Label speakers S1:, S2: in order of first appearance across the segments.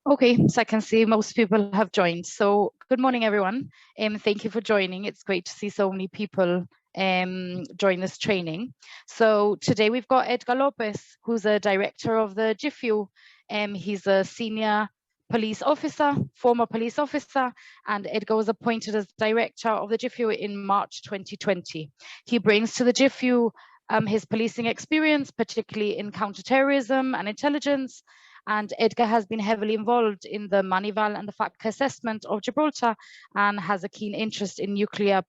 S1: Okay, so I can see most people have joined. So good morning, everyone. Thank you for joining. It's great to see so many people join this training. So today we've got Edgar Lopez, who's a director of the GFIU. He's a senior police officer, former police officer, and Edgar was appointed as director of the GFIU in March 2020. He brings to the GFIU his policing experience, particularly in counter terrorism and intelligence. And Edgar has been heavily involved in the Moneyval and the FATF assessment of Gibraltar and has a keen interest in nuclear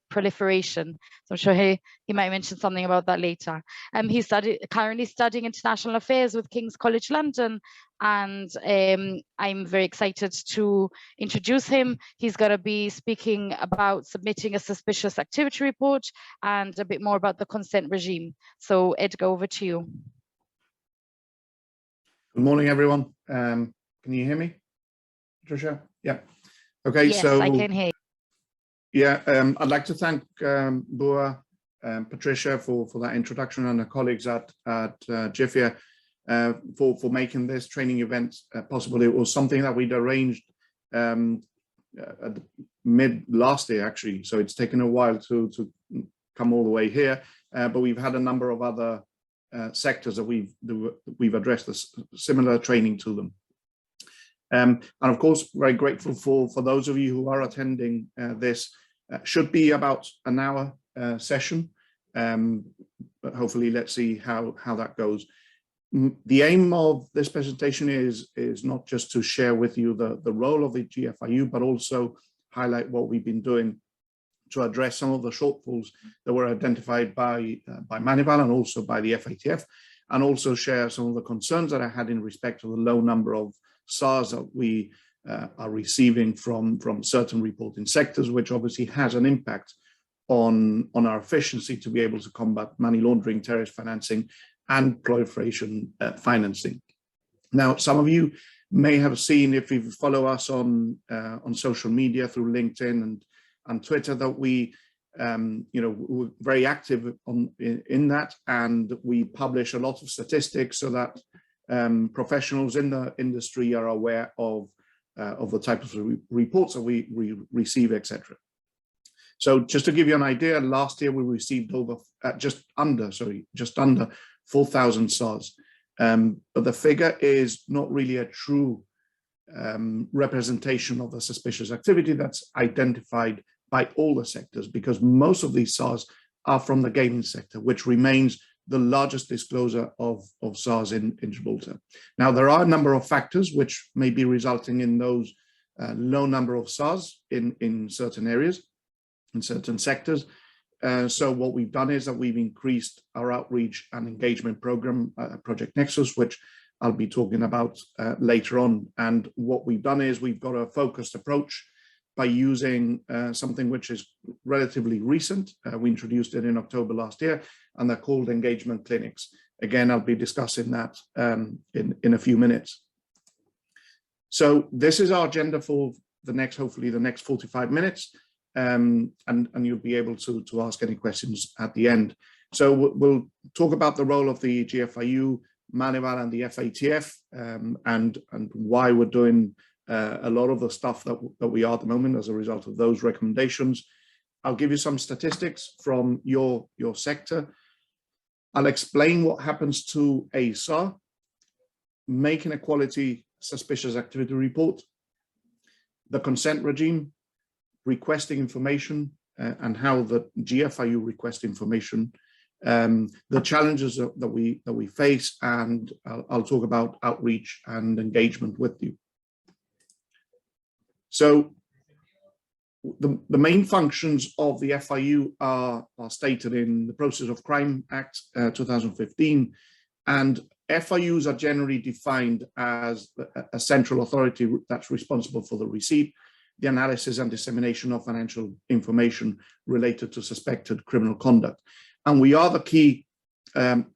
S1: proliferation. So I'm sure he might mention something about that later. He's currently studying international affairs with King's College London, and I'm very excited to introduce him. He's going to be speaking about submitting a suspicious activity report and a bit more about the consent regime. So Edgar, over to you.
S2: Good morning, everyone. Can you hear me, Patricia? Yeah. Okay.
S1: Yes,
S2: so
S1: I can hear you.
S2: Yeah, I'd like to thank Bua, Patricia for that introduction, and the colleagues at GFIU for making this training event possible. It was something that we'd arranged at mid last year, actually. So it's taken a while to come all the way here, but we've had a number of other sectors that we've addressed this similar training to them, and of course very grateful for those of you who are attending this. Should be about an hour session, but hopefully let's see how that goes. The aim of this presentation is not just to share with you the role of the GFIU, but also highlight what we've been doing to address some of the shortfalls that were identified by Moneyval and also by the FATF, and also share some of the concerns that I had in respect to the low number of SARS that we are receiving from certain reporting sectors, which obviously has an impact on our efficiency to be able to combat money laundering, terrorist financing, and proliferation financing. Now, some of you may have seen, if you follow us on social media through LinkedIn and Twitter, that we we're very active in that, and we publish a lot of statistics so that professionals in the industry are aware of the types of reports that we receive, etc. So just to give you an idea, last year we received just under 4,000 SARS, but the figure is not really a true representation of the suspicious activity that's identified by all the sectors, because most of these SARS are from the gaming sector, which remains the largest disclosure of SARS in Gibraltar. Now, there are a number of factors which may be resulting in those low number of SARS in certain areas, in certain sectors. So what we've done is that we've increased our outreach and engagement program, Project Nexus, which I'll be talking about later on. And what we've done is we've got a focused approach by using something which is relatively recent. We introduced it in October last year, and they're called engagement clinics. Again, I'll be discussing that in a few minutes. So this is our agenda for hopefully the next 45 minutes, and you'll be able to ask any questions at the end. So we'll talk about the role of the GFIU, Moneyval, and the FATF, and why we're doing a lot of the stuff that we are at the moment as a result of those recommendations. I'll give you some statistics from your sector. I'll explain what happens to a SAR, make an equality suspicious activity report, the consent regime, requesting information, and how the GFIU request information, the challenges that we face, and I'll talk about outreach and engagement with you. So the main functions of the FIU are stated in the Process of Crime Act 2015, and FIUs are generally defined as a central authority that's responsible for the receipt, the analysis and dissemination of financial information related to suspected criminal conduct. And we are the key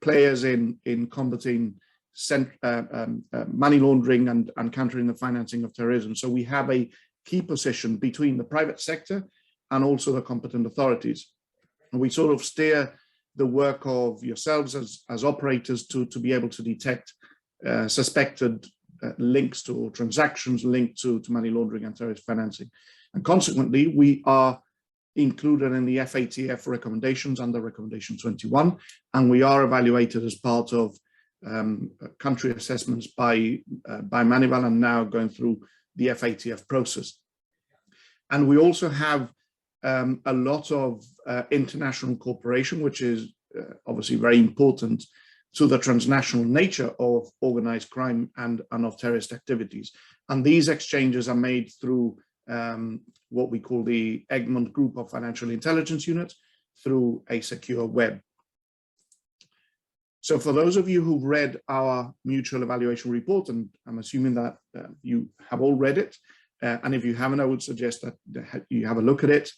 S2: players in combating money laundering and countering the financing of terrorism. So we have a key position between the private sector and also the competent authorities. And we sort of steer the work of yourselves as operators to be able to detect suspected links to or transactions linked to money laundering and terrorist financing. And consequently, we are included in the FATF recommendations under Recommendation 21, and we are evaluated as part of country assessments by Moneyval and now going through the FATF process. And we also have a lot of international cooperation, which is obviously very important to the transnational nature of organized crime and of terrorist activities. And these exchanges are made through what we call the Egmont Group of Financial Intelligence Units through a secure web. So for those of you who've read our mutual evaluation report, and I'm assuming that you have all read it, and if you haven't, I would suggest that you have a look at it,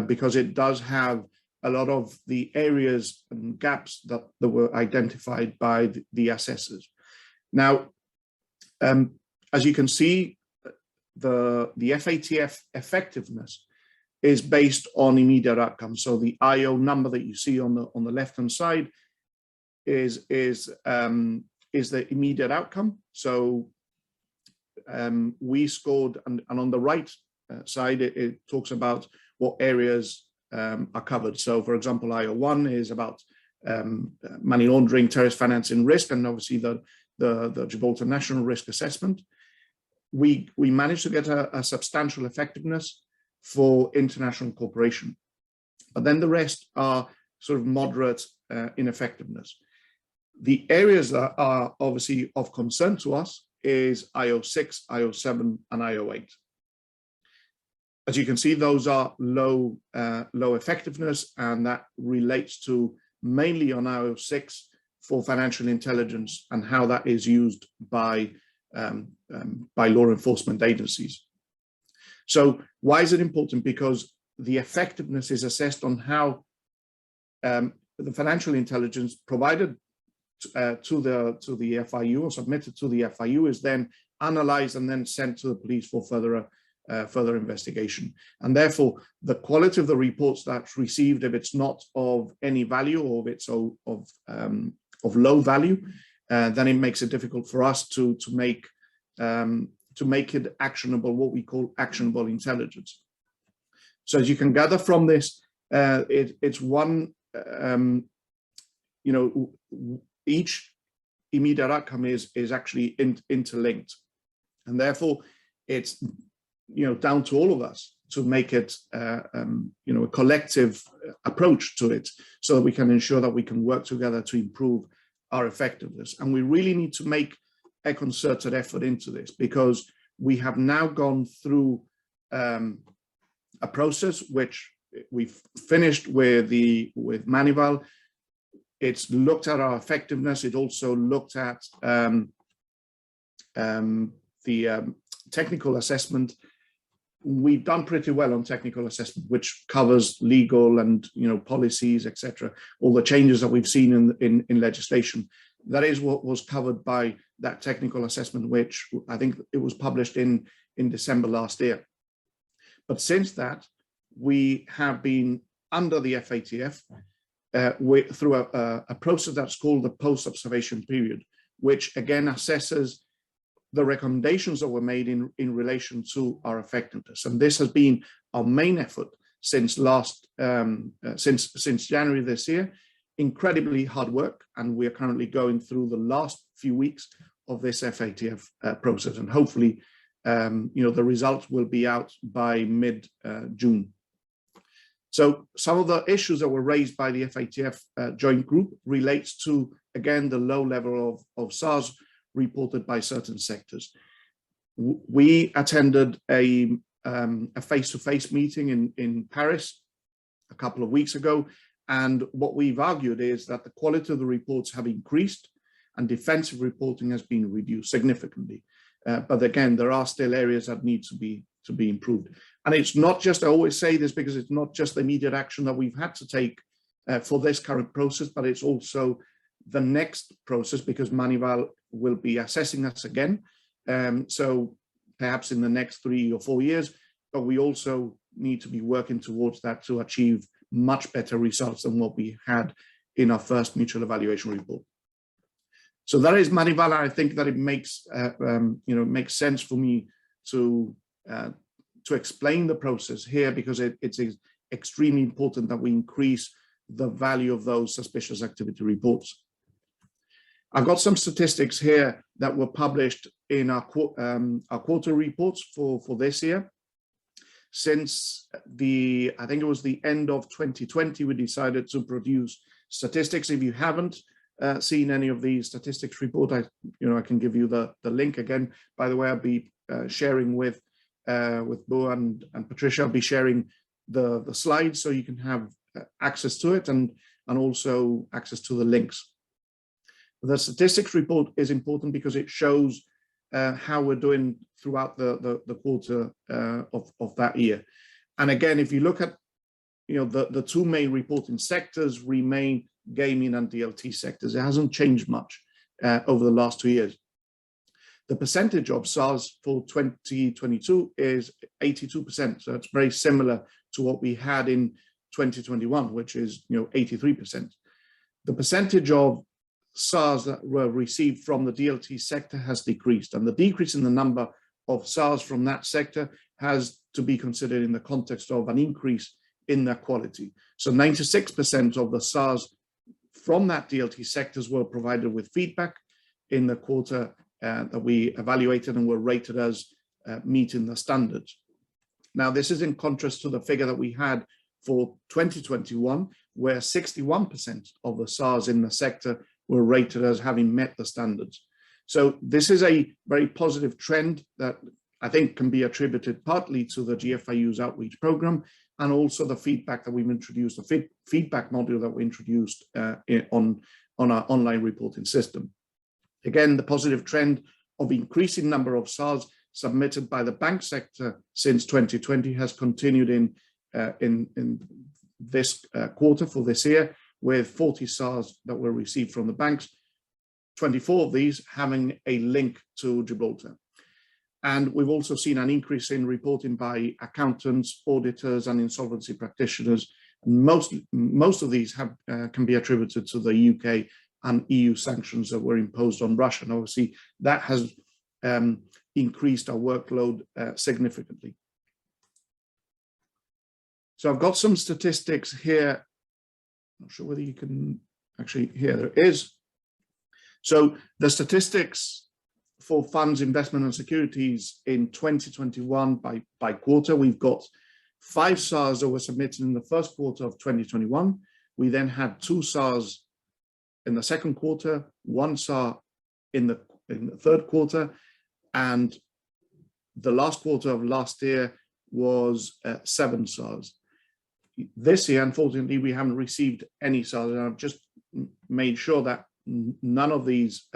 S2: because it does have a lot of the areas and gaps that were identified by the assessors. Now, as you can see, the FATF effectiveness is based on immediate outcomes. So the IO number that you see on the left-hand side is the immediate outcome. So we scored, and on the right side, it talks about what areas are covered. So for example, IO1 is about money laundering, terrorist financing risk, and obviously the Gibraltar National Risk Assessment. We managed to get a substantial effectiveness for international cooperation, but then the rest are sort of moderate ineffectiveness. The areas that are obviously of concern to us is IO6, IO7, and IO8. As you can see, those are low effectiveness, and that relates to mainly on IO6 for financial intelligence and how that is used by law enforcement agencies. So why is it important? Because the effectiveness is assessed on how the financial intelligence provided to the FIU or submitted to the FIU is then analyzed and then sent to the police for further investigation. And therefore, the quality of the reports that's received, if it's not of any value or if it's of low value, then it makes it difficult for us to make it actionable, what we call actionable intelligence. So as you can gather from this, it's one, each immediate outcome is actually interlinked, and therefore it's down to all of us to make it a collective approach to it, so that we can ensure that we can work together to improve our effectiveness. And we really need to make a concerted effort into this, because we have now gone through a process which we've finished with Moneyval. It's looked at our effectiveness. It also looked at the technical assessment. We've done pretty well on technical assessment, which covers legal and policies, etc. All the changes that we've seen in legislation. That is what was covered by that technical assessment, which I think it was published in December last year. But since that, we have been under the FATF through a process that's called the post-observation period, which again assesses the recommendations that were made in relation to our effectiveness. And this has been our main effort since since January this year. Incredibly hard work, and we are currently going through the last few weeks of this FATF process, and hopefully the results will be out by mid-June. So some of the issues that were raised by the FATF joint group relates to, again, the low level of SARS reported by certain sectors. We attended a face-to-face meeting in Paris a couple of weeks ago, and what we've argued is that the quality of the reports have increased and defensive reporting has been reduced significantly. But again, there are still areas that need to be improved. And it's not just, I always say this because it's not just the immediate action that we've had to take for this current process, but it's also the next process, because Moneyval will be assessing us again. So perhaps in the next 3 or 4 years, but we also need to be working towards that to achieve much better results than what we had in our first mutual evaluation report. So that is Moneyval. I think that it makes makes sense for me to explain the process here, because it's extremely important that we increase the value of those suspicious activity reports. I've got some statistics here that were published in our quarter reports for this year. Since I think it was the end of 2020, we decided to produce statistics. If you haven't seen any of these statistics report, I can give you the link again. By the way, I'll be sharing with Bo and Patricia. I'll be sharing the slides so you can have access to it and also access to the links. The statistics report is important because it shows how we're doing throughout the quarter of that year. And again, if you look at the two main reporting sectors remain gaming and DLT sectors. It hasn't changed much over the last 2 years. The percentage of SARS for 2022 is 82%. So it's very similar to what we had in 2021, which is 83%. The percentage of SARS that were received from the DLT sector has decreased, and the decrease in the number of SARS from that sector has to be considered in the context of an increase in their quality. So 96% of the SARS from that DLT sectors were provided with feedback in the quarter that we evaluated and were rated as meeting the standards. Now, this is in contrast to the figure that we had for 2021, where 61% of the SARS in the sector were rated as having met the standards. So this is a very positive trend that I think can be attributed partly to the GFIU's outreach program and also the feedback that we've introduced, the feedback module that we introduced on our online reporting system. Again, the positive trend of increasing number of SARS submitted by the bank sector since 2020 has continued in this quarter for this year, with 40 SARS that were received from the banks, 24 of these having a link to Gibraltar. And we've also seen an increase in reporting by accountants, auditors, and insolvency practitioners. Most of these can be attributed to the UK and EU sanctions that were imposed on Russia. And obviously, that has increased our workload significantly. So I've got some statistics here. I'm not sure whether you can actually, here there is. So the statistics for funds, investment and securities in 2021 by quarter, we've got 5 SARS that were submitted in the first quarter of 2021. We then had 2 SARS in the second quarter, 1 SAR in the third quarter, and the last quarter of last year was 7 SARS. This year, unfortunately, we haven't received any SARS, and I've just made sure that none of these,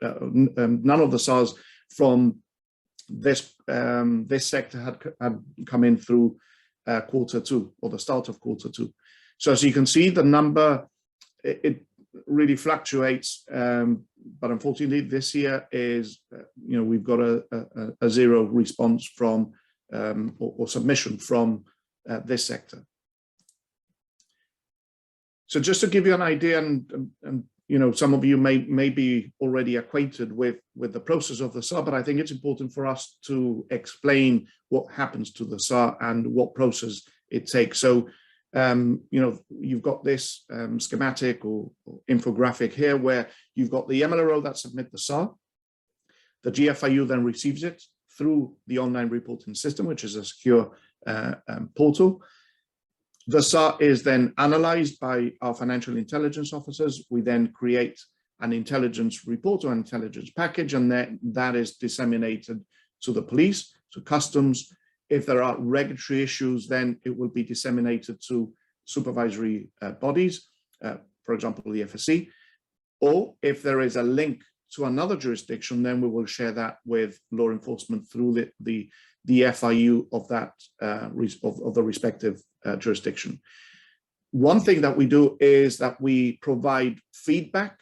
S2: none of the SARS from this sector had come in through quarter 2 or the start of quarter 2. So as you can see, the number it really fluctuates, but unfortunately, this year is we've got a 0 response from or submission from this sector. So just to give you an idea, and some of you may be already acquainted with the process of the SAR, but I think it's important for us to explain what happens to the SAR and what process it takes. So you've got this schematic or infographic here where you've got the MLRO that submit the SAR. The GFIU then receives it through the online reporting system, which is a secure portal. The SAR is then analyzed by our financial intelligence officers. We then create an intelligence report or intelligence package, and that is disseminated to the police, to customs. If there are regulatory issues, then it will be disseminated to supervisory bodies, for example, the FSC. Or if there is a link to another jurisdiction, then we will share that with law enforcement through the FIU of that of the respective jurisdiction. One thing that we do is that we provide feedback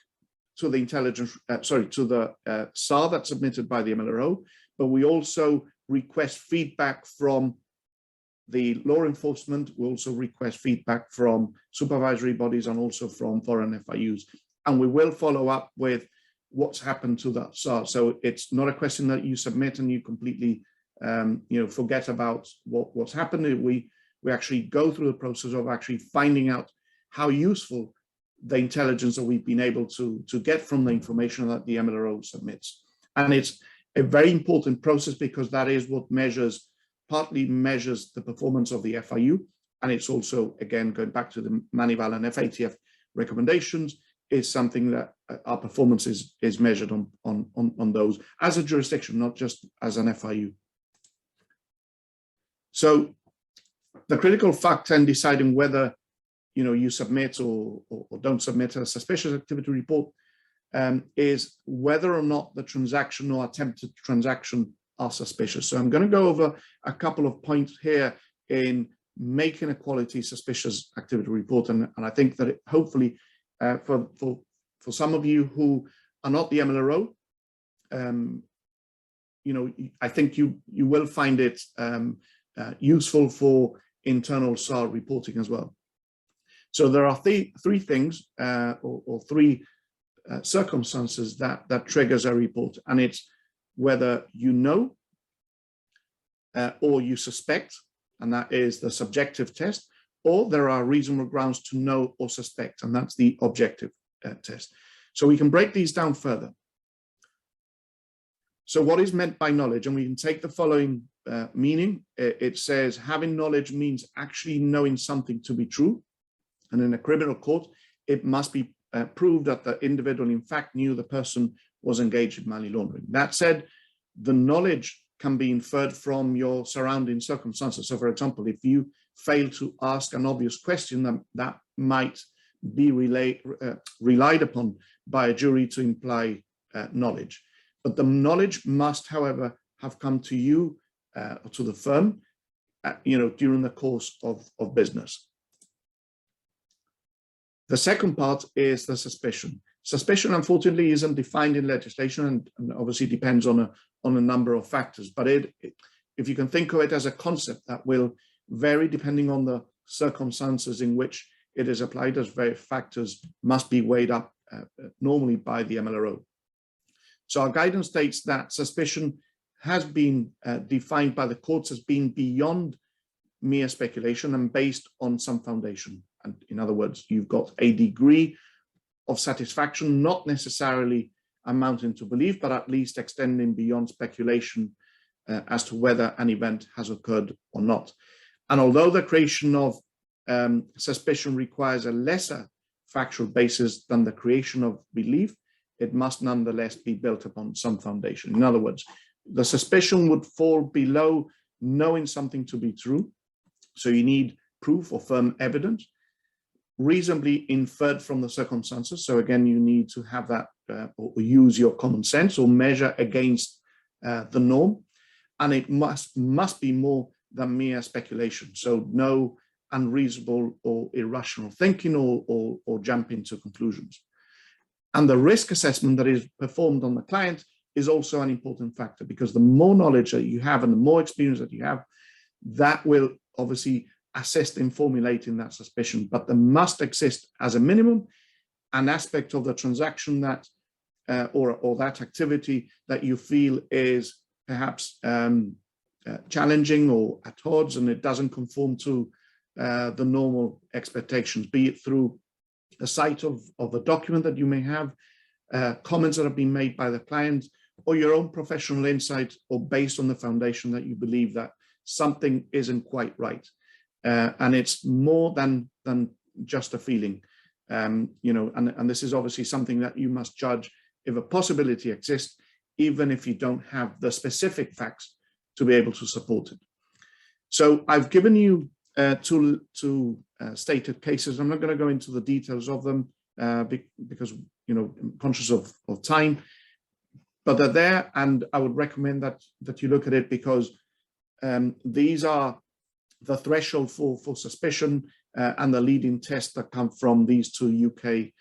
S2: to the to the SAR that's submitted by the MLRO, but we also request feedback from the law enforcement. We also request feedback from supervisory bodies and also from foreign FIUs. And we will follow up with what's happened to that SAR. So it's not a question that you submit and you completely forget about what's happened. We actually go through the process of actually finding out how useful the intelligence that we've been able to get from the information that the MLRO submits. And it's a very important process because that is what partly measures the performance of the FIU. And it's also, again, going back to the Moneyval and FATF recommendations, is something that our performance is measured on those as a jurisdiction, not just as an FIU. So the critical factor in deciding whether you submit or don't submit a suspicious activity report is whether or not the transaction or attempted transaction are suspicious. So I'm going to go over a couple of points here in making a quality suspicious activity report, and I think that hopefully for some of you who are not the MLRO, I think you will find it useful for internal SAR reporting as well. So there are three things or three circumstances that triggers a report, and it's whether you know or you suspect, and that is the subjective test, or there are reasonable grounds to know or suspect, and that's the objective test. So we can break these down further. So what is meant by knowledge? And we can take the following meaning. It says having knowledge means actually knowing something to be true. And in a criminal court, it must be proved that the individual in fact knew the person was engaged in money laundering. That said, the knowledge can be inferred from your surrounding circumstances. So for example, if you fail to ask an obvious question, that might be relied upon by a jury to imply knowledge. But the knowledge must, however, have come to you or to the firm, during the course of business. The second part is the suspicion. Suspicion, unfortunately, isn't defined in legislation and obviously depends on a number of factors. But if you can think of it as a concept that will vary depending on the circumstances in which it is applied, as various factors must be weighed up normally by the MLRO. So our guidance states that suspicion has been defined by the courts as being beyond mere speculation and based on some foundation. And in other words, you've got a degree of satisfaction, not necessarily amounting to belief, but at least extending beyond speculation as to whether an event has occurred or not. And although the creation of suspicion requires a lesser factual basis than the creation of belief, it must nonetheless be built upon some foundation. In other words, the suspicion would fall below knowing something to be true. So you need proof or firm evidence, reasonably inferred from the circumstances. So again, you need to have that or use your common sense or measure against the norm. And it must be more than mere speculation. So no unreasonable or irrational thinking or jumping to conclusions. And the risk assessment that is performed on the client is also an important factor, because the more knowledge that you have and the more experience that you have, that will obviously assist in formulating that suspicion. But there must exist as a minimum an aspect of the transaction that or that activity that you feel is perhaps challenging or at odds, and it doesn't conform to the normal expectations, be it through the sight of the document that you may have, comments that have been made by the client, or your own professional insight, or based on the foundation that you believe that something isn't quite right. And it's more than just a feeling, and this is obviously something that you must judge if a possibility exists, even if you don't have the specific facts to be able to support it. So I've given you two stated cases. I'm not going to go into the details of them because I'm conscious of time, but they're there, and I would recommend that you look at it, because these are the threshold for suspicion and the leading tests that come from these two UK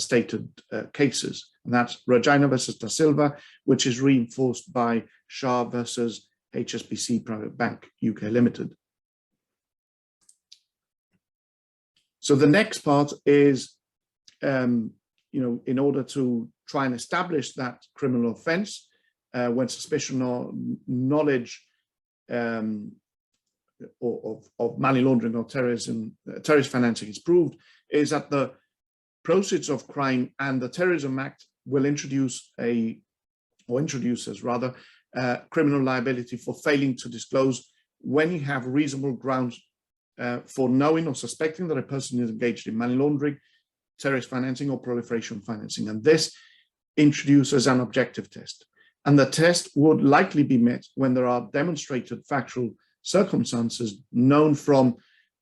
S2: stated cases. And that's Regina versus Da Silva, which is reinforced by Shah versus HSBC Private Bank UK Limited. So the next part is in order to try and establish that criminal offence, when suspicion or knowledge of money laundering or terrorist financing is proved, is that the proceeds of crime and the Terrorism Act will introduces criminal liability for failing to disclose when you have reasonable grounds for knowing or suspecting that a person is engaged in money laundering, terrorist financing, or proliferation financing. And this introduces an objective test. And the test would likely be met when there are demonstrated factual circumstances known from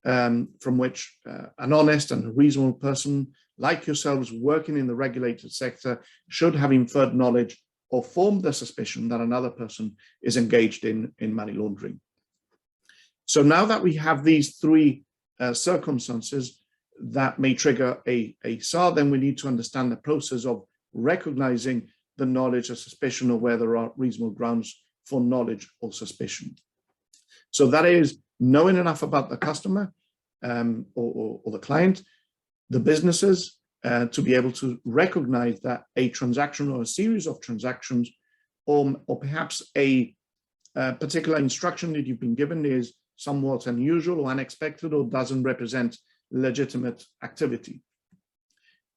S2: which an honest and reasonable person like yourselves working in the regulated sector should have inferred knowledge or formed the suspicion that another person is engaged in money laundering. So now that we have these three circumstances that may trigger a SAR, then we need to understand the process of recognizing the knowledge or suspicion, or where there are reasonable grounds for knowledge or suspicion. So that is knowing enough about the customer or the client, the businesses, to be able to recognize that a transaction or a series of transactions, or perhaps a particular instruction that you've been given is somewhat unusual or unexpected, or doesn't represent legitimate activity.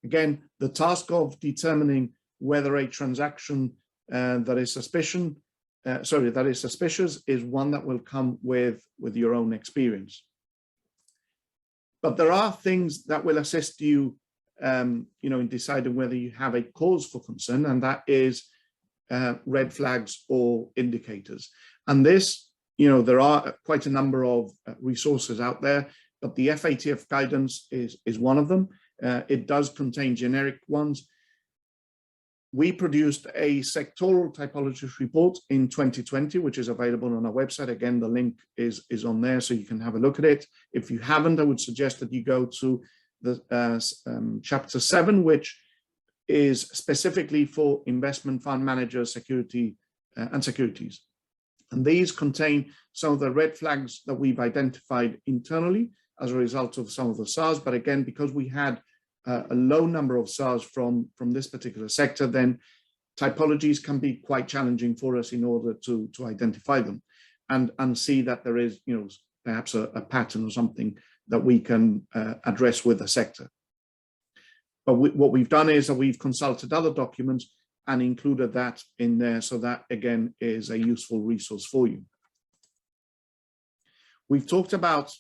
S2: Again, the task of determining whether a transaction that is suspicious is one that will come with your own experience. But there are things that will assist you, in deciding whether you have a cause for concern, and that is red flags or indicators. And this, there are quite a number of resources out there, but the FATF guidance is one of them. It does contain generic ones. We produced a sectoral typology report in 2020, which is available on our website. Again, the link is on there, so you can have a look at it. If you haven't, I would suggest that you go to the chapter 7, which is specifically for investment fund managers, and securities. And these contain some of the red flags that we've identified internally as a result of some of the SARs. But again, because we had a low number of SARs from this particular sector, then typologies can be quite challenging for us in order to identify them and see that there is, perhaps a pattern or something that we can address with the sector. But what we've done is that we've consulted other documents and included that in there, so that again is a useful resource for you. We've talked about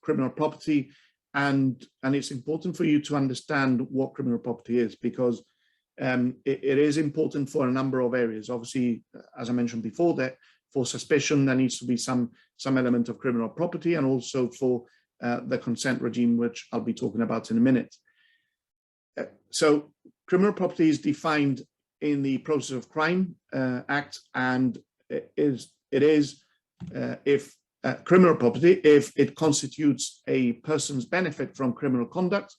S2: criminal property, and it's important for you to understand what criminal property is, because it is important for a number of areas. Obviously, as I mentioned before, that for suspicion there needs to be some element of criminal property, and also for the consent regime, which I'll be talking about in a minute. So criminal property is defined in the Process of Crime Act, and it is criminal property if it constitutes a person's benefit from criminal conduct,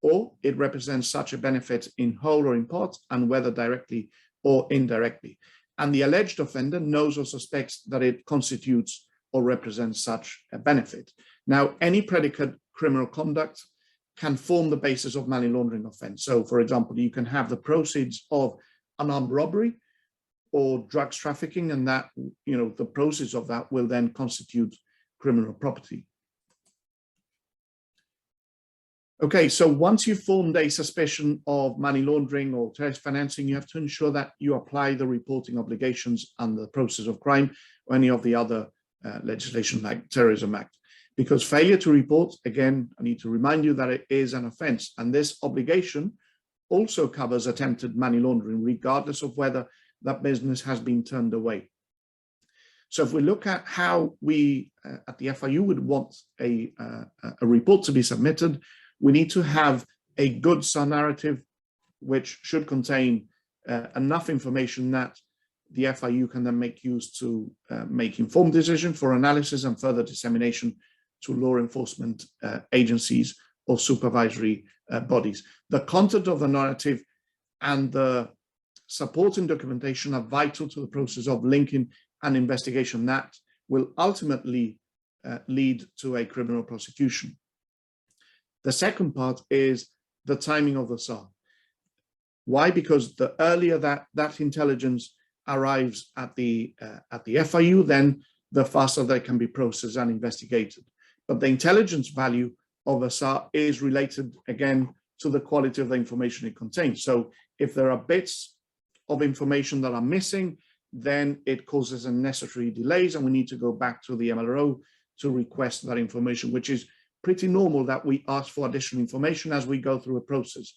S2: or it represents such a benefit in whole or in part, and whether directly or indirectly. And the alleged offender knows or suspects that it constitutes or represents such a benefit. Now, any predicate criminal conduct can form the basis of money laundering offense. So, for example, you can have the proceeds of an armed robbery or drugs trafficking, and that, the proceeds of that will then constitute criminal property. Okay, so once you've formed a suspicion of money laundering or terrorist financing, you have to ensure that you apply the reporting obligations under the Process of Crime or any of the other legislation like Terrorism Act. Because failure to report, again, I need to remind you that it is an offense, and this obligation also covers attempted money laundering, regardless of whether that business has been turned away. So if we look at how we at the FIU would want a report to be submitted, we need to have a good SAR narrative, which should contain enough information that the FIU can then make use to make informed decisions for analysis and further dissemination to law enforcement agencies or supervisory bodies. The content of the narrative and the supporting documentation are vital to the process of linking an investigation that will ultimately lead to a criminal prosecution. The second part is the timing of the SAR. Why? Because the earlier that intelligence arrives at the FIU, then the faster they can be processed and investigated. But the intelligence value of a SAR is related, again, to the quality of the information it contains. So if there are bits of information that are missing, then it causes unnecessary delays, and we need to go back to the MLRO to request that information, which is pretty normal that we ask for additional information as we go through a process.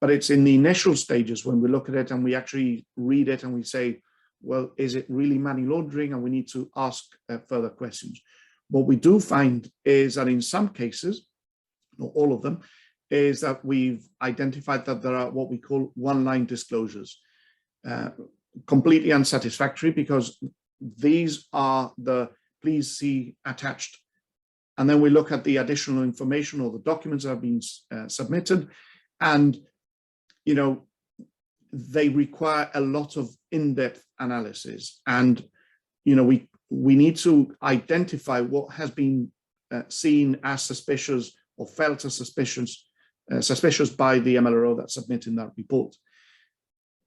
S2: But it's in the initial stages when we look at it and we actually read it and we say, well, is it really money laundering? And we need to ask further questions. What we do find is that in some cases, not all of them, is that we've identified that there are what we call one-line disclosures, completely unsatisfactory, because these are the please see attached. And then we look at the additional information or the documents that have been submitted, and they require a lot of in-depth analysis. And we need to identify what has been seen as suspicious or felt as suspicious by the MLRO that's submitting that report.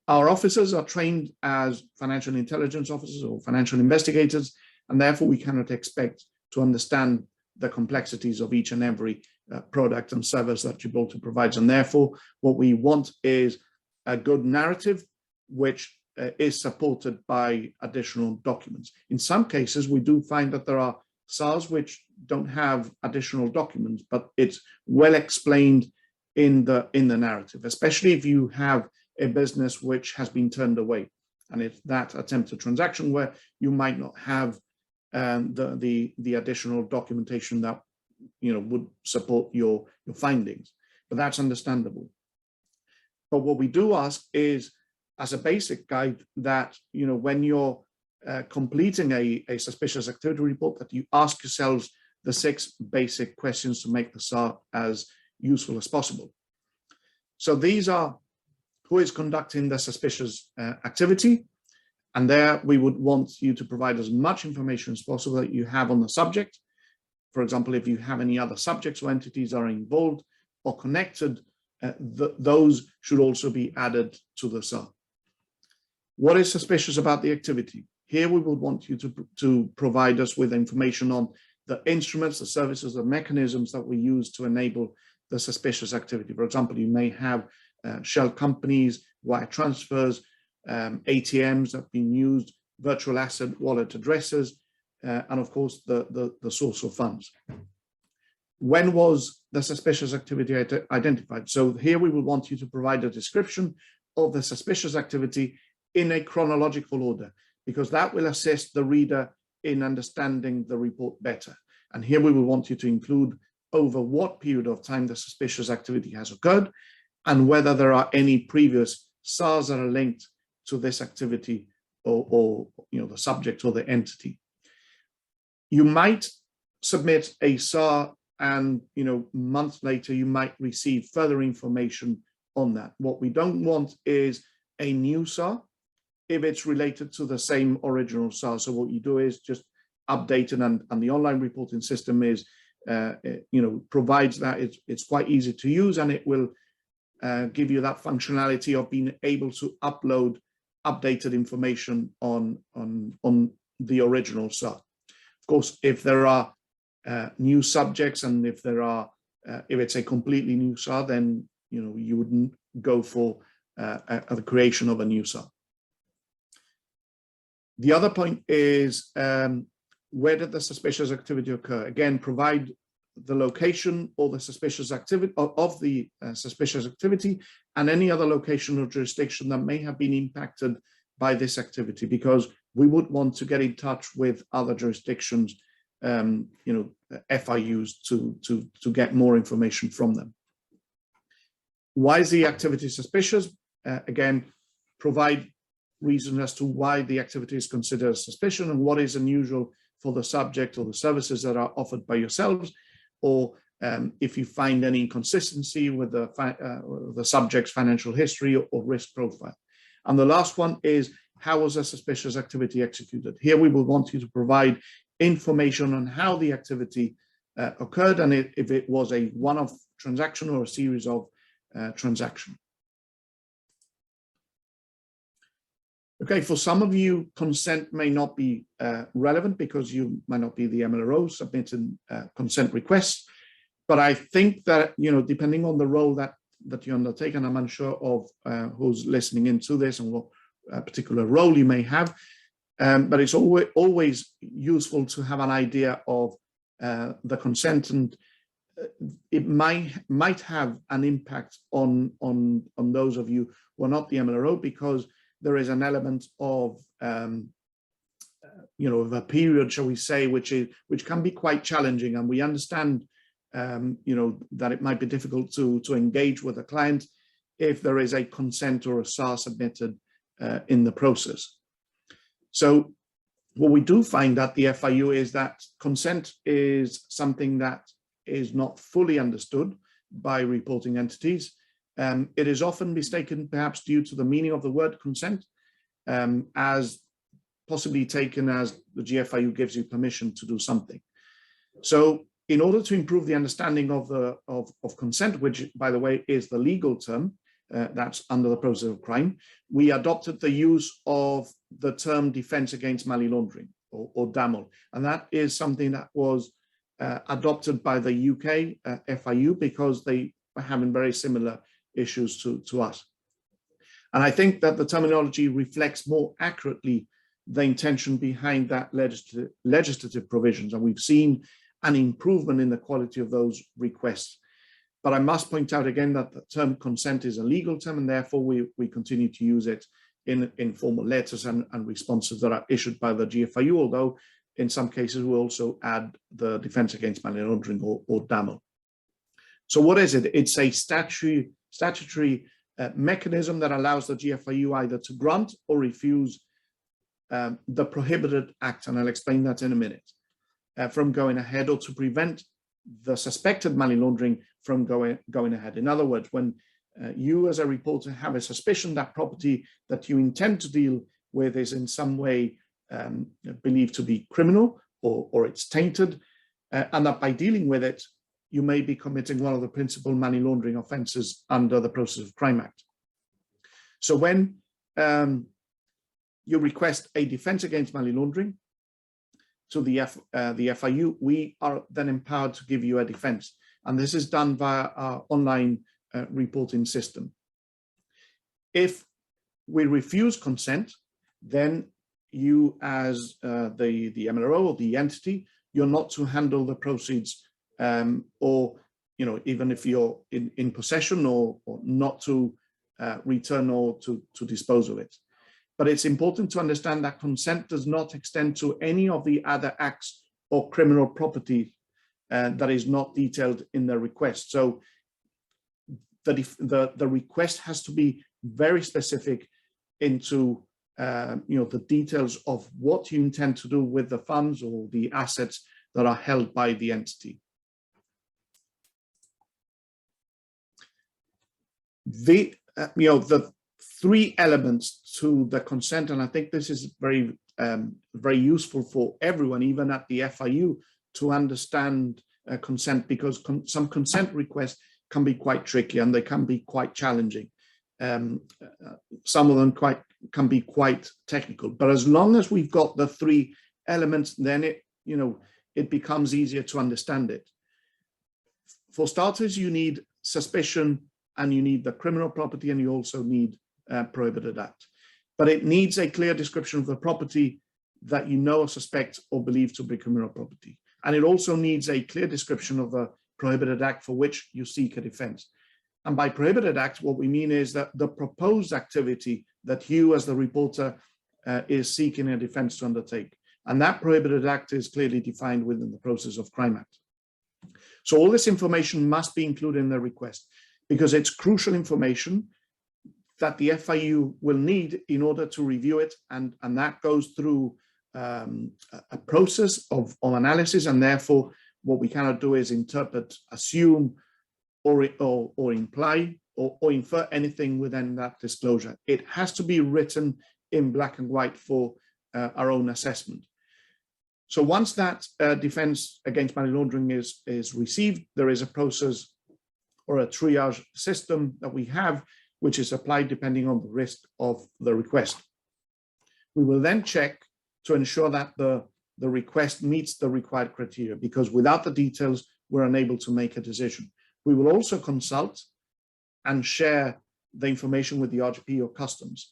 S2: Our officers are trained as financial intelligence officers or financial investigators, and therefore we cannot expect to understand the complexities of each and every product and service that Gibraltar provides. And therefore, what we want is a good narrative, which is supported by additional documents. In some cases, we do find that there are SARs which don't have additional documents, but it's well explained in the narrative, especially if you have a business which has been turned away. And it's that attempted transaction where you might not have the additional documentation that would support your findings, but that's understandable. But what we do ask is, as a basic guide, that when you're completing a suspicious activity report, that you ask yourselves the 6 basic questions to make the SAR as useful as possible. So these are: who is conducting the suspicious activity? And there we would want you to provide as much information as possible that you have on the subject. For example, if you have any other subjects or entities that are involved or connected, those should also be added to the SAR. What is suspicious about the activity? Here we would want you to provide us with information on the instruments, the services, the mechanisms that we use to enable the suspicious activity. For example, you may have shell companies, wire transfers, ATMs that have been used, virtual asset wallet addresses, and of course the source of funds. When was the suspicious activity identified? So here we will want you to provide a description of the suspicious activity in a chronological order, because that will assist the reader in understanding the report better. And here we will want you to include over what period of time the suspicious activity has occurred, and whether there are any previous SARs that are linked to this activity or the subject or the entity. You might submit a SAR and months later you might receive further information on that. What we don't want is a new SAR if it's related to the same original SAR. So what you do is just update it, and the online reporting system is provides that. It's quite easy to use, and it will give you that functionality of being able to upload updated information on the original SAR. Of course, if there are new subjects, and if it's a completely new SAR, then you wouldn't go for the creation of a new SAR. The other point is, where did the suspicious activity occur? Again, provide the location or the suspicious activity of the suspicious activity, and any other location or jurisdiction that may have been impacted by this activity, because we would want to get in touch with other jurisdictions, FIUs, to get more information from them. Why is the activity suspicious? Again, provide reason as to why the activity is considered suspicious and what is unusual for the subject or the services that are offered by yourselves, or if you find any inconsistency with the subject's financial history or risk profile. And the last one is, how was a suspicious activity executed? Here we will want you to provide information on how the activity occurred, and if it was a one-off transaction or a series of transactions. Okay, for some of you, consent may not be relevant because you might not be the MLRO submitting consent requests. But I think that, depending on the role that you undertake, and I'm unsure of who's listening into this and what particular role you may have, but it's always useful to have an idea of the consent, and it might have an impact on those of you who are not the MLRO, because there is an element of of a period, shall we say, which can be quite challenging, and we understand that it might be difficult to engage with a client if there is a consent or a SAR submitted in the process. So what we do find at the FIU is that consent is something that is not fully understood by reporting entities. It is often mistaken, perhaps due to the meaning of the word consent, as possibly taken as the GFIU gives you permission to do something. So in order to improve the understanding of consent, which, by the way, is the legal term that's under the process of crime, we adopted the use of the term defense against money laundering, or DAML. And that is something that was adopted by the UK FIU because they were having very similar issues to us. And I think that the terminology reflects more accurately the intention behind that legislative provisions. And we've seen an improvement in the quality of those requests. But I must point out again that the term consent is a legal term, and therefore we continue to use it in formal letters and responses that are issued by the GFIU, although in some cases we also add the defense against money laundering, or DAML. So what is it? It's a statutory mechanism that allows the GFIU either to grant or refuse the Prohibited Act, and I'll explain that in a minute, from going ahead, or to prevent the suspected money laundering from going ahead. In other words, when you as a reporter have a suspicion that property that you intend to deal with is in some way believed to be criminal, or it's tainted, and that by dealing with it, you may be committing one of the principal money laundering offences under the Process of Crime Act. So when you request a defence against money laundering to the FIU, we are then empowered to give you a defence. And this is done via our online reporting system. If we refuse consent, then you as the MLRO or the entity, you're not to handle the proceeds, or even if you're in possession, or not to return or to dispose of it. But it's important to understand that consent does not extend to any of the other acts or criminal property that is not detailed in the request. So the request has to be very specific into the details of what you intend to do with the funds or the assets that are held by the entity. The three elements to the consent, and I think this is very useful for everyone, even at the FIU, to understand consent, because some consent requests can be quite tricky and they can be quite challenging. Some of them can be quite technical, but as long as we've got the three elements, then it becomes easier to understand it. For starters, you need suspicion, and you need the criminal property, and you also need Prohibited Act. But it needs a clear description of the property that you know or suspect or believe to be criminal property. And it also needs a clear description of the Prohibited Act for which you seek a defense. And by Prohibited Act, what we mean is that the proposed activity that you as the reporter is seeking a defense to undertake. And that Prohibited Act is clearly defined within the Process of Crime Act. So all this information must be included in the request, because it's crucial information that the FIU will need in order to review it, and that goes through a process of analysis, and therefore what we cannot do is interpret, assume, or imply, or infer anything within that disclosure. It has to be written in black and white for our own assessment. So once that defense against money laundering is received, there is a process or a triage system that we have, which is applied depending on the risk of the request. We will then check to ensure that the request meets the required criteria, because without the details, we're unable to make a decision. We will also consult and share the information with the RGP or customs,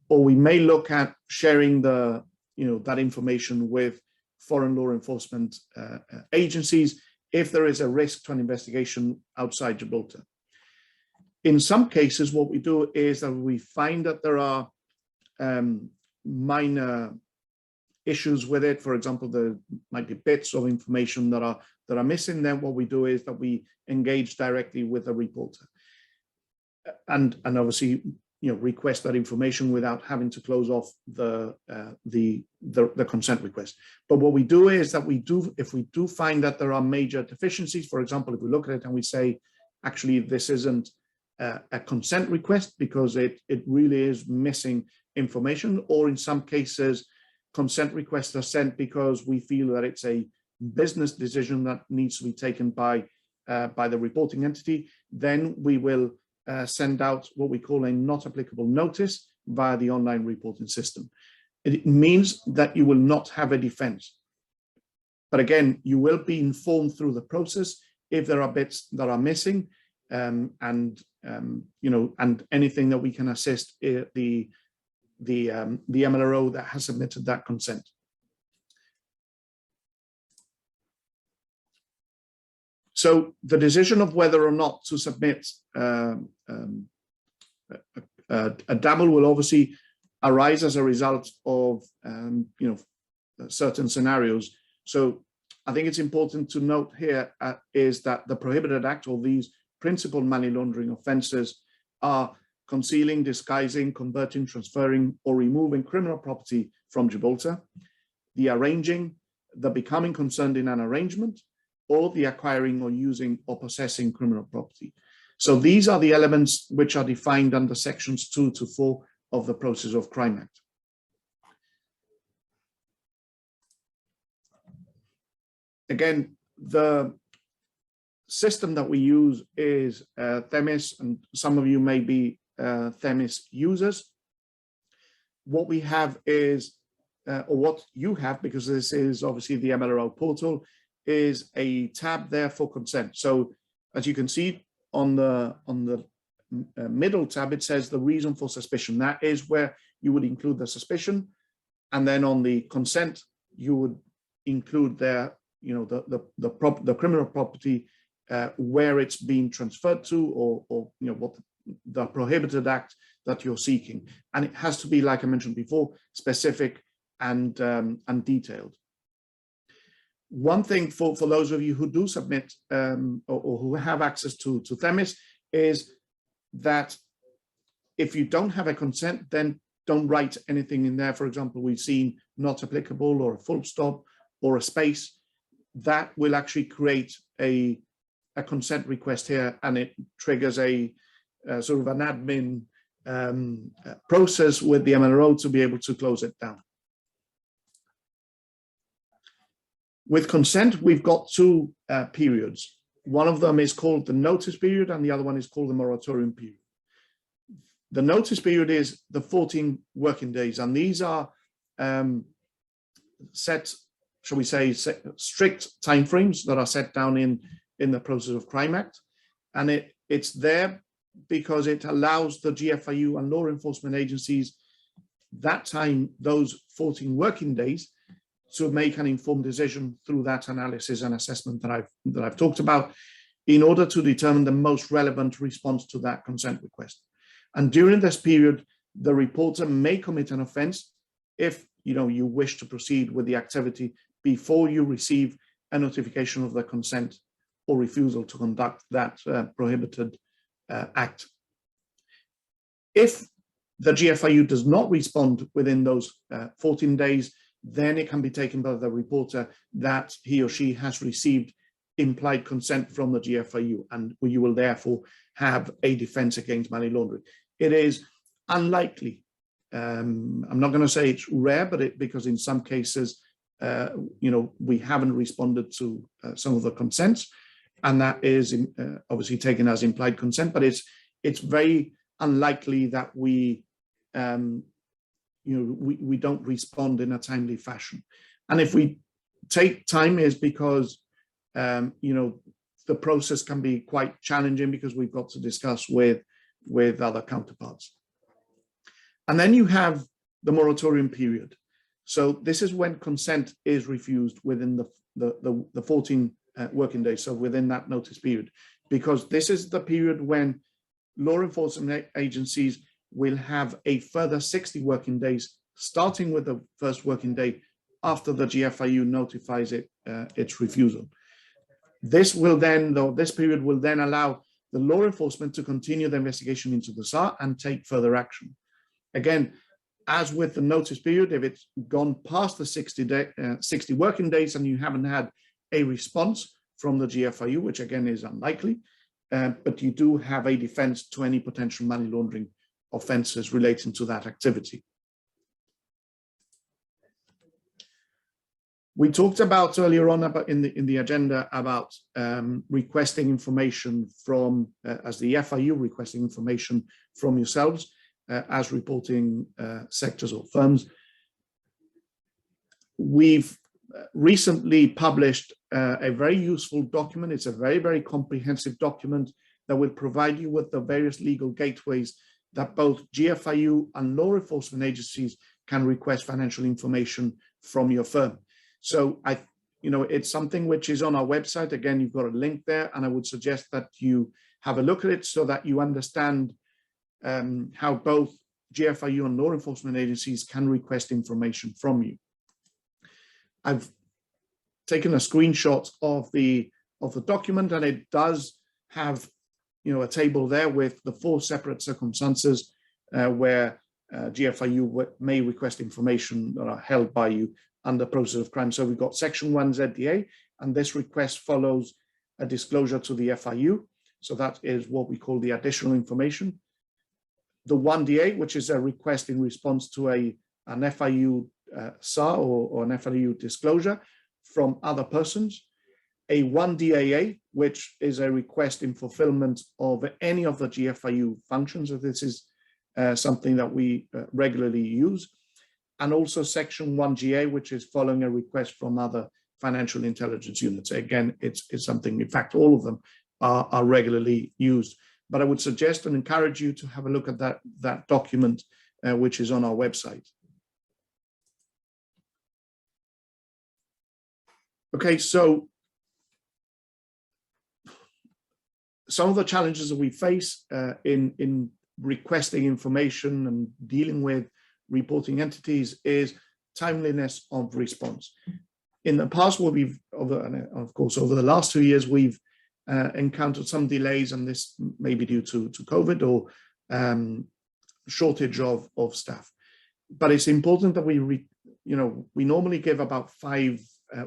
S2: or we may look at sharing the, that information with foreign law enforcement agencies if there is a risk to an investigation outside Gibraltar. In some cases, what we do is that we find that there are minor issues with it. For example, there might be bits of information that are missing. Then what we do is that we engage directly with the reporter, and obviously, request that information without having to close off the consent request. But what we do is that if we do find that there are major deficiencies, for example, if we look at it and we say, actually, this isn't a consent request because it really is missing information, or in some cases, consent requests are sent because we feel that it's a business decision that needs to be taken by the reporting entity, then we will send out what we call a not applicable notice via the online reporting system. It means that you will not have a defense. But again, you will be informed through the process if there are bits that are missing, and anything that we can assist the MLRO that has submitted that consent. So the decision of whether or not to submit a dabble will obviously arise as a result of certain scenarios. So I think it's important to note here is that the Prohibited Act, or these principal money laundering offences, are concealing, disguising, converting, transferring, or removing criminal property from Gibraltar, the arranging, the becoming concerned in an arrangement, or the acquiring or using or possessing criminal property. So these are the elements which are defined under sections 2 to 4 of the Process of Crime Act. Again, the system that we use is Themis, and some of you may be Themis users. What we have is, or what you have, because this is obviously the MLRO portal, is a tab there for consent. So as you can see on the middle tab, it says the reason for suspicion. That is where you would include the suspicion, and then on the consent you would include there, the criminal property, where it's being transferred to, or what the Prohibited Act that you're seeking, and it has to be, like I mentioned before, specific and detailed. One thing for those of you who do submit or who have access to Themis is that if you don't have a consent, then don't write anything in there. For example, we've seen not applicable, or a full stop, or a space. That will actually create a consent request here, and it triggers a sort of an admin process with the MLRO to be able to close it down. With consent, we've got two periods. One of them is called the notice period, and the other one is called the moratorium period. The notice period is the 14 working days, and these are set, shall we say, strict timeframes that are set down in the Process of Crime Act. And it's there because it allows the GFIU and law enforcement agencies that time, those 14 working days, to make an informed decision through that analysis and assessment that I've talked about, in order to determine the most relevant response to that consent request. And during this period, the reporter may commit an offence if you wish to proceed with the activity before you receive a notification of the consent or refusal to conduct that prohibited act. If the GFIU does not respond within those 14 days, then it can be taken by the reporter that he or she has received implied consent from the GFIU, and you will therefore have a defense against money laundering. It is unlikely, I'm not going to say it's rare, but because in some cases, we haven't responded to some of the consents, and that is obviously taken as implied consent, but it's very unlikely that we we don't respond in a timely fashion. And if we take time, is because the process can be quite challenging because we've got to discuss with other counterparts. And then you have the moratorium period. So this is when consent is refused within the 14 working days, so within that notice period, because this is the period when law enforcement agencies will have a further 60 working days, starting with the first working day after the GFIU notifies its refusal. This period will then allow the law enforcement to continue the investigation into the SAR and take further action. Again, as with the notice period, if it's gone past the 60 working days and you haven't had a response from the GFIU, which again is unlikely, but you do have a defense to any potential money laundering offenses relating to that activity. We talked about earlier on about in the agenda about requesting information from, as the FIU, requesting information from yourselves as reporting sectors or firms. We've recently published a very useful document. It's a very, very comprehensive document that will provide you with the various legal gateways that both GFIU and law enforcement agencies can request financial information from your firm. So it's something which is on our website. Again, you've got a link there, and I would suggest that you have a look at it so that you understand how both GFIU and law enforcement agencies can request information from you. I've taken a screenshot of the document, and it does have a table there with the 4 separate circumstances where GFIU may request information that are held by you under process of crime. So we've got section 1 ZDA, and this request follows a disclosure to the FIU. So that is what we call the additional information. The 1DA, which is a request in response to an FIU SAR or an FIU disclosure from other persons. A 1DAA, which is a request in fulfillment of any of the GFIU functions. So this is something that we regularly use. And also section 1GA, which is following a request from other financial intelligence units. Again, it's something, in fact, all of them are regularly used. But I would suggest and encourage you to have a look at that document, which is on our website. Okay, so some of the challenges that we face in requesting information and dealing with reporting entities is timeliness of response. In the past, of course, over the last 2 years, we've encountered some delays, and this may be due to COVID or shortage of staff. But it's important that we normally give about 5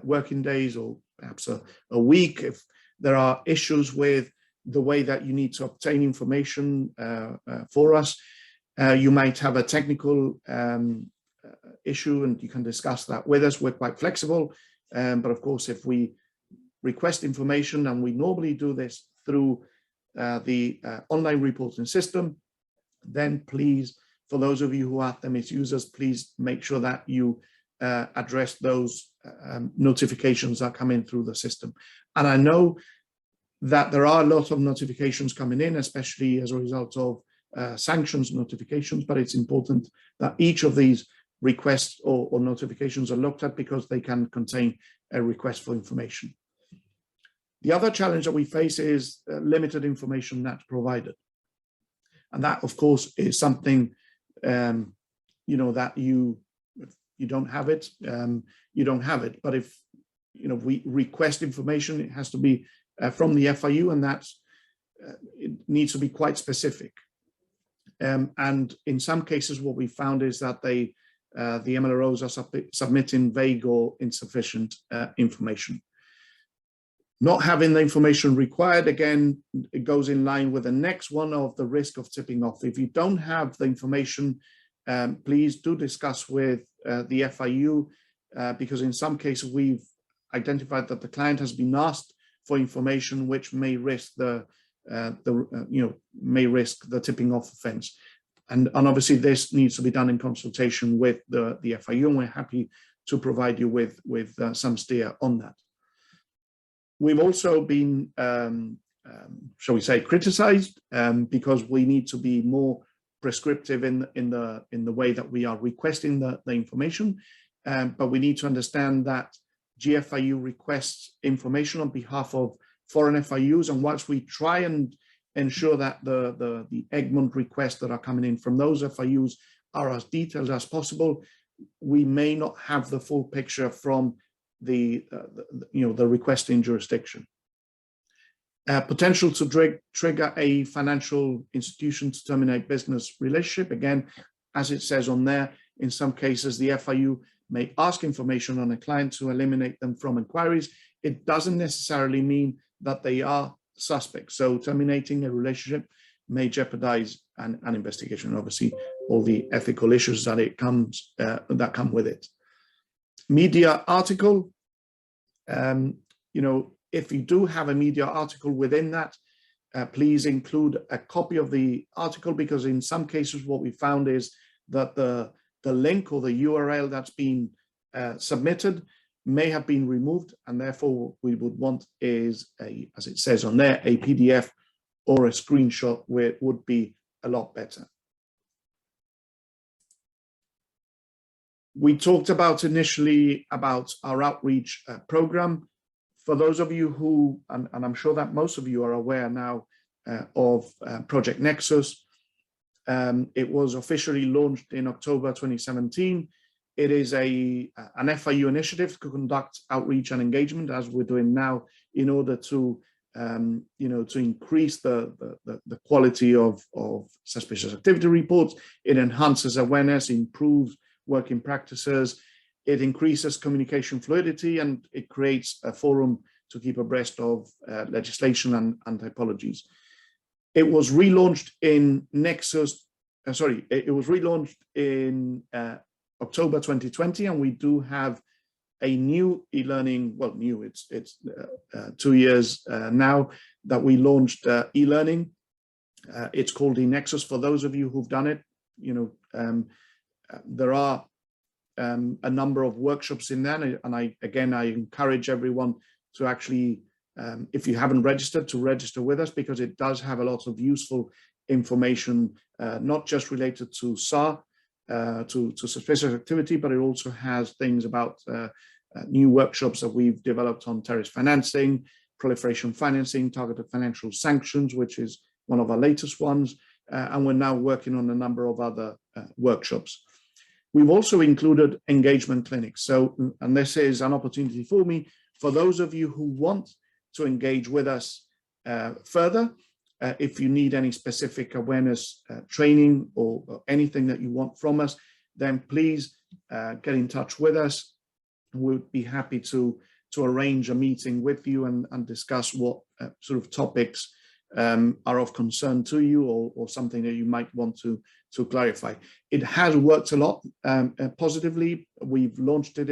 S2: working days or perhaps a week if there are issues with the way that you need to obtain information for us. You might have a technical issue, and you can discuss that with us. We're quite flexible, but of course, if we request information, and we normally do this through the online reporting system, then please, for those of you who are the misusers, please make sure that you address those notifications that come in through the system. And I know that there are a lot of notifications coming in, especially as a result of sanctions notifications, but it's important that each of these requests or notifications are looked at, because they can contain a request for information. The other challenge that we face is limited information that's provided. And that, of course, is something, that if you don't have it, you don't have it. But if, we request information, it has to be from the FIU, and it needs to be quite specific. And in some cases, what we found is that the MLROs are submitting vague or insufficient information. Not having the information required, again, it goes in line with the next one of the risk of tipping off. If you don't have the information, please do discuss with the FIU, because in some cases we've identified that the client has been asked for information which may risk the tipping off offense. And obviously this needs to be done in consultation with the FIU, and we're happy to provide you with some steer on that. We've also been, shall we say, criticized because we need to be more prescriptive in the way that we are requesting the information, but we need to understand that GFIU requests information on behalf of foreign FIUs, and whilst we try and ensure that the Egmont requests that are coming in from those FIUs are as detailed as possible, we may not have the full picture from the requesting jurisdiction. Potential to trigger a financial institution to terminate business relationship. Again, as it says on there, in some cases, the FIU may ask information on a client to eliminate them from inquiries. It doesn't necessarily mean that they are suspects. So terminating a relationship may jeopardize an investigation, obviously all the ethical issues that come with it. Media article, if you do have a media article within that, please include a copy of the article, because in some cases what we found is that the link or the URL that's been submitted may have been removed, and therefore what we would want is as it says on there, a PDF or a screenshot, where it would be a lot better. We talked about initially about our outreach program. For those of you who, and I'm sure that most of you are aware now of Project Nexus, it was officially launched in October 2017. It is an FIU initiative to conduct outreach and engagement, as we're doing now, in order to to increase the quality of suspicious activity reports. It enhances awareness, improves working practices, it increases communication fluidity, and it creates a forum to keep abreast of legislation and typologies. It was relaunched in it was relaunched in October 2020, and we do have a new e-learning, well, new, it's 2 years now that we launched e-learning. It's called eNexus. For those of you who've done it, there are a number of workshops in there, and I encourage everyone to actually, if you haven't registered, to register with us, because it does have a lot of useful information, not just related to SAR, to suspicious activity, but it also has things about new workshops that we've developed on terrorist financing, proliferation financing, targeted financial sanctions, which is one of our latest ones, and we're now working on a number of other workshops. We've also included engagement clinics. So, and this is an opportunity for me, for those of you who want to engage with us further, if you need any specific awareness training or anything that you want from us, then please get in touch with us. We'd be happy to arrange a meeting with you and discuss what sort of topics are of concern to you, or something that you might want to clarify. It has worked a lot positively. We've launched it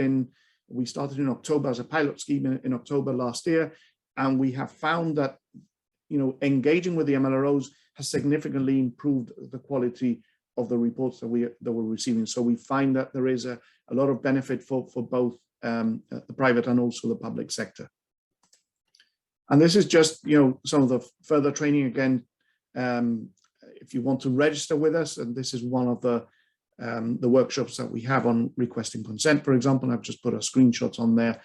S2: we started in October as a pilot scheme in October last year, and we have found that engaging with the MLROs has significantly improved the quality of the reports that we're receiving. So we find that there is a lot of benefit for both the private and also the public sector. And this is just some of the further training. Again, if you want to register with us, and this is one of the workshops that we have on requesting consent, for example. I've just put a screenshot on there,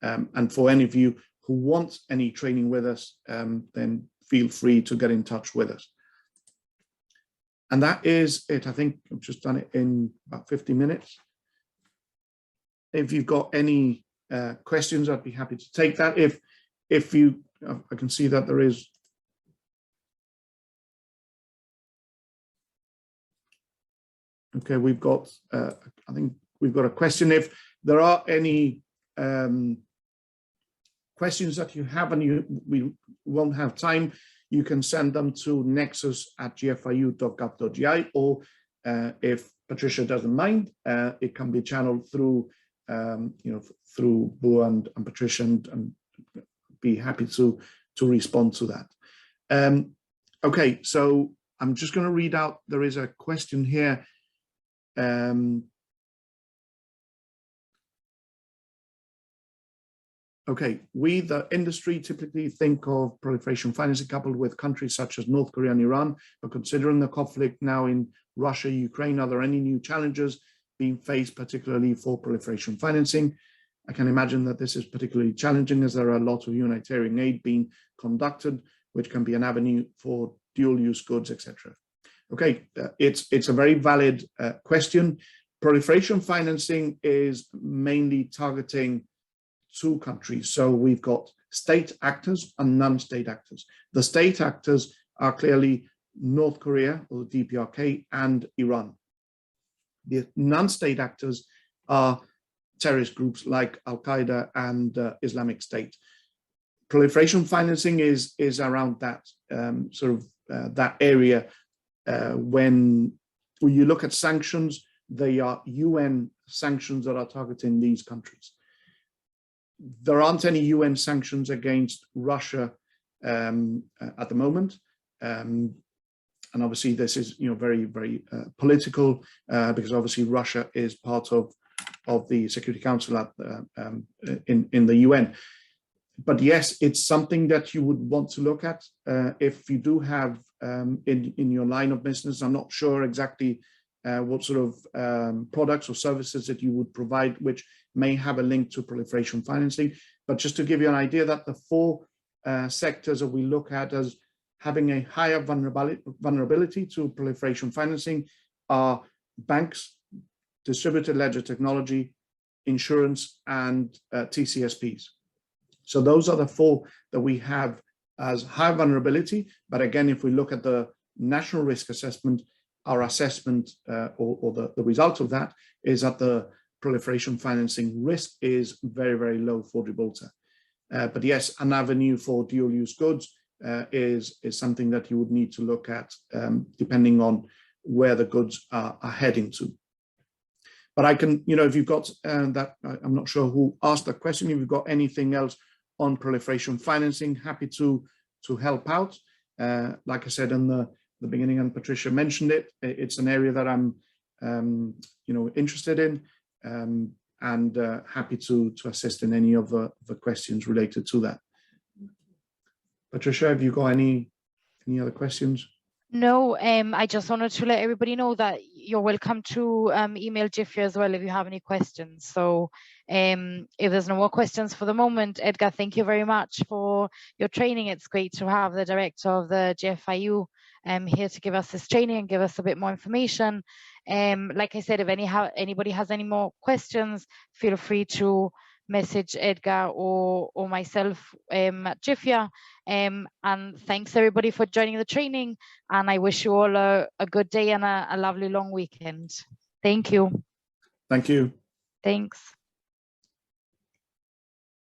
S2: and for any of you who want any training with us, then feel free to get in touch with us. And that is it. I think I've just done it in about 50 minutes. If you've got any questions, I'd be happy to take that. If you, I can see that there is. Okay, we've got, I think we've got a question. If there are any questions that you have and we won't have time, you can send them to nexus@gfiu.gov.gi, or if Patricia doesn't mind, it can be channeled through, through Bo and Patricia, and be happy to respond to that. Okay, so I'm just going to read out, there is a question here. Okay, we, the industry, typically think of proliferation financing coupled with countries such as North Korea and Iran, but considering the conflict now in Russia, Ukraine, are there any new challenges being faced, particularly for proliferation financing? I can imagine that this is particularly challenging as there are a lot of humanitarian aid being conducted, which can be an avenue for dual-use goods, etc. Okay, it's a very valid question. Proliferation financing is mainly targeting two countries. So we've got state actors and non-state actors. The state actors are clearly North Korea, or the DPRK, and Iran. The non-state actors are terrorist groups like Al-Qaeda and Islamic State. Proliferation financing is around that that area. When you look at sanctions, they are UN sanctions that are targeting these countries. There aren't any UN sanctions against Russia at the moment, and obviously this is very, very political because obviously Russia is part of the Security Council in the UN. But yes, it's something that you would want to look at if you do have in your line of business. I'm not sure exactly what sort of products or services that you would provide, which may have a link to proliferation financing. But just to give you an idea that the four sectors that we look at as having a higher vulnerability to proliferation financing are banks, distributed ledger technology, insurance, and TCSPs. So those are the four that we have as high vulnerability. But again, if we look at the national risk assessment, our assessment or the result of that is that the proliferation financing risk is very, very low for Gibraltar. But yes, an avenue for dual-use goods is something that you would need to look at depending on where the goods are heading to. But I can, if you've got that, I'm not sure who asked that question. If you've got anything else on proliferation financing, happy to help out. Like I said in the beginning, and Patricia mentioned it, it's an area that I'm interested in, and happy to assist in any of the questions related to that. Patricia, have you got any other questions?
S1: No, I just wanted to let everybody know that you're welcome to email GFIU as well if you have any questions. So if there's no more questions for the moment, Edgar, thank you very much for your training. It's great to have the director of the GFIU here to give us this training and give us a bit more information. Like I said, if anybody has any more questions, feel free to message Edgar or myself at GFIU. And thanks everybody for joining the training, and I wish you all a good day and a lovely long weekend. Thank you.
S2: Thank you.
S1: Thanks.